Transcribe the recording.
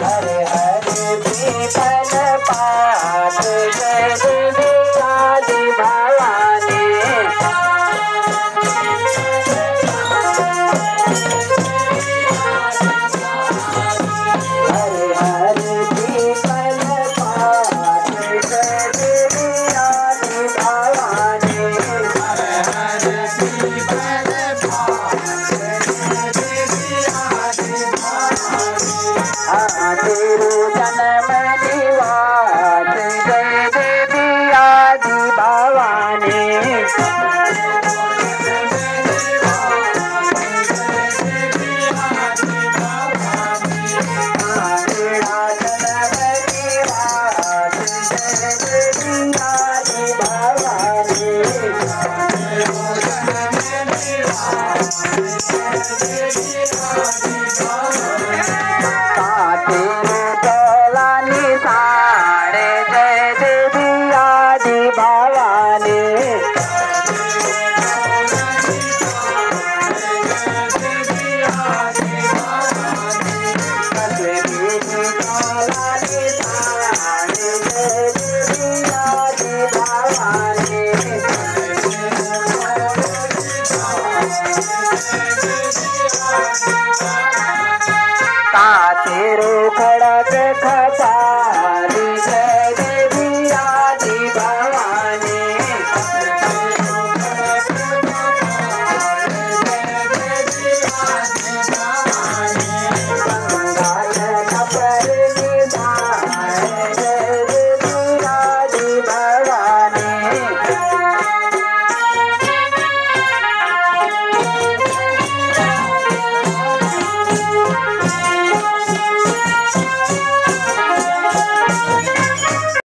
हरे हरे पीपल पात जय देवी आदि भवानी। हरे हरे पीपल पात जय देवी आदि भवानी। हरे हरे पीपल पात जय देवी आदि भवानी। तेरु जन्म निवास जय देवी आदि भवानी। तेरा जन्म निवास जय देवी आदि भवानी। तेरु जन्म निवास जय देवी आदि